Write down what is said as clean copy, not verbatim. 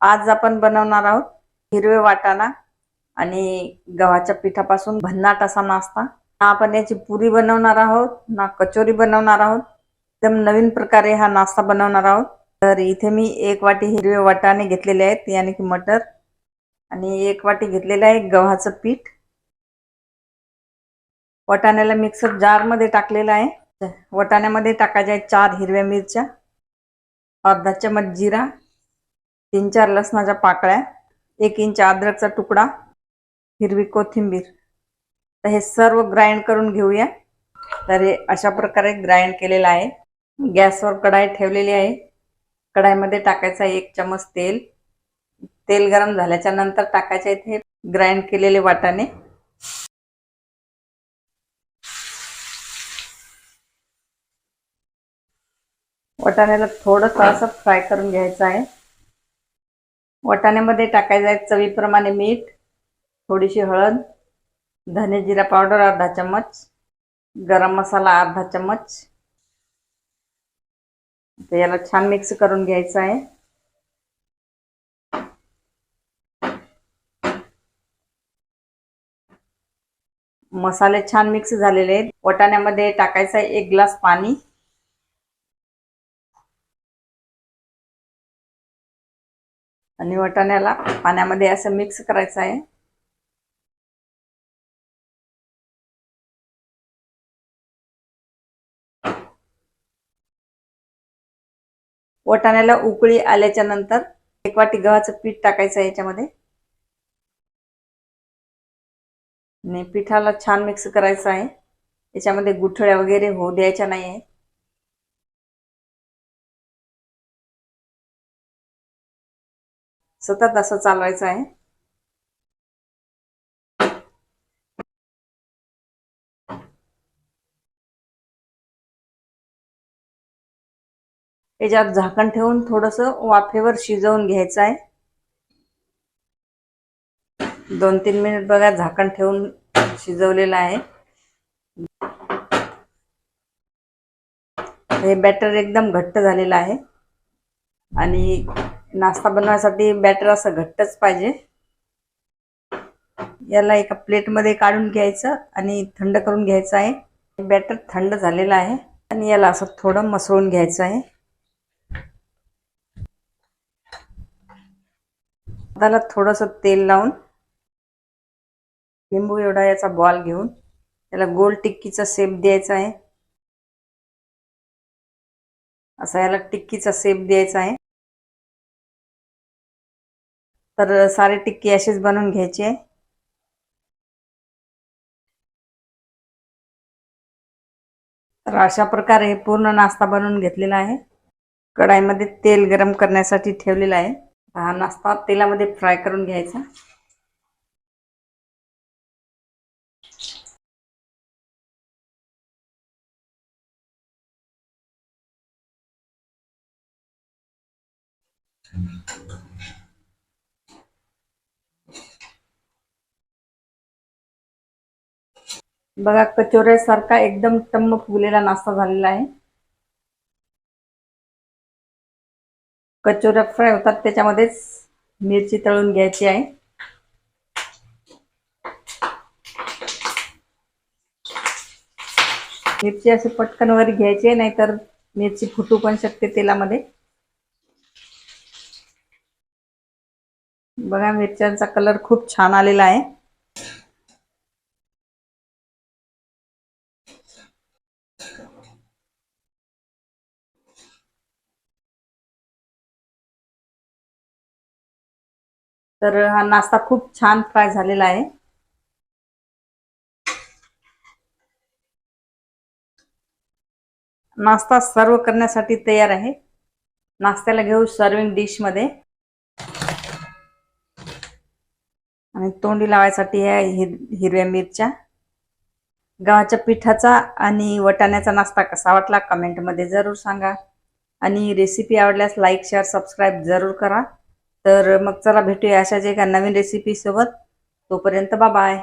आज आपण बनवणार आहोत हिरवे वाटाणा आणि गव्हाच्या पिठापासून भन्नाट असा नाश्ता। आपण याची पुरी बनवणार आहोत ना कचोरी बनवणार आहोत। एकदम नवीन प्रकारे हा नाश्ता बनवणार आहोत। तर इथे मी 1 वाटी हिरवे वाटाणे घेतलेले आहेत, यानी की मटर, आणि 1 वाटी घेतलेले आहे गव्हाचं पीठ। वाटाण्याला मिक्सर जार मध्ये टाकलेला आहे। वाटाण्यामध्ये टाकायचे आहेत 4 हिरव्या मिरच्या, अर्धा चमच जिरा, 3-4 लसणाच्या पाकळ्या, 1 इंच अद्रकचा तुकडा, हिरवी कोथिंबीर। तर हे सर्व ग्राइंड करून घेऊया। तर हे अशा प्रकारे ग्राइंड केलेलं आहे। गॅसवर कढाई ठेवलेली आहे। कढाईमध्ये टाकायचा 1 चमच तेल। तेल गरम झाल्याच्या नंतर टाकायचे इथे ग्राइंड केलेले वाटाणे। वाटाण्याला थोडंसं असं फ्राय करून घ्यायचं आहे। वाटाण्यामध्ये टाकायचं आहे चवीप्रमाणे मीठ, थोडीशी हळद, धने जिरा पावडर अर्धा चमच, गरम मसाला अर्धा चमच। तर याला छान मिक्स करून घ्यायचं आहे। मसाले छान मिक्स झालेले आहेत। वाटाण्यामध्ये टाकायचं आहे 1 ग्लास पाणी आणि वाटाण्याला पाण्यामध्ये असं मिक्स करायचं आहे। वाटाण्याला उकळी आल्याच्या नंतर 1 वाटी गव्हाचं पीठ टाकायचं आहे याच्यामध्ये आणि पिठाला छान मिक्स करायचं आहे। याच्यामध्ये गुठळ्या वगैरे होऊ द्यायच्या नाही आहे। सतत असं चालवायचं आहे। याच्यावर झाकण ठेवून थोडंसं वाफेवर शिजवून घ्यायचं आहे। 2-3 मिनिट बघा झाकण ठेवून शिजवलेलं आहे। हे बॅटर एकदम घट्ट झालेलं आहे आणि नाश्ता बनवण्यासाठी बॅटर असं घट्टच पाहिजे। याला एका प्लेटमध्ये काढून घ्यायचं आणि थंड करून घ्यायचं आहे। बॅटर थंड झालेलं आहे आणि याला असं थोडं मसळून घ्यायचं आहे। त्याला थोडंसं तेल लावून लिंबू एवढा याचा बॉल घेऊन त्याला गोल टिक्कीचा शेप द्यायचा आहे। असा याला टिक्कीचा शेप द्यायचा आहे। तर सारे टिक्की अशीच बनवून घ्यायची आहे। तर अशा प्रकारे हे पूर्ण नाश्ता बनवून घेतलेला आहे। कढाईमध्ये तेल गरम करण्यासाठी ठेवलेला आहे। हा नाश्ता तेलामध्ये फ्राय करून घ्यायचा। बघा कचोऱ्यासारखा एकदम टम्म फुगलेला नाश्ता झालेला आहे। कचोऱ्या फ्राय होतात त्याच्यामध्येच मिरची तळून घ्यायची आहे। मिरची असे पटकन वर घ्यायची, नाहीतर मिरची फुटू पण शकते तेलामध्ये। बघा मिरच्यांचा कलर खूप छान आलेला आहे। तर हा नाश्ता खूप छान फ्राय झालेला आहे। नाश्ता सर्व करण्यासाठी तयार आहे। नाश्त्याला घेऊ सर्विंग डिश मध्ये आणि तोंडी लावायसाठी आहे हिरव्या मिरच्या। गव्हाच्या पिठाचा आणि वटाण्याचा नाश्ता कसा वाटला कमेंट मध्ये जरूर सांगा आणि रेसिपी आवडल्यास लाईक शेअर सबस्क्राइब जरूर करा। तर मग चला भेटूया अशाच एका नवीन रेसिपी सोबत। तोपर्यंत बाय बाय।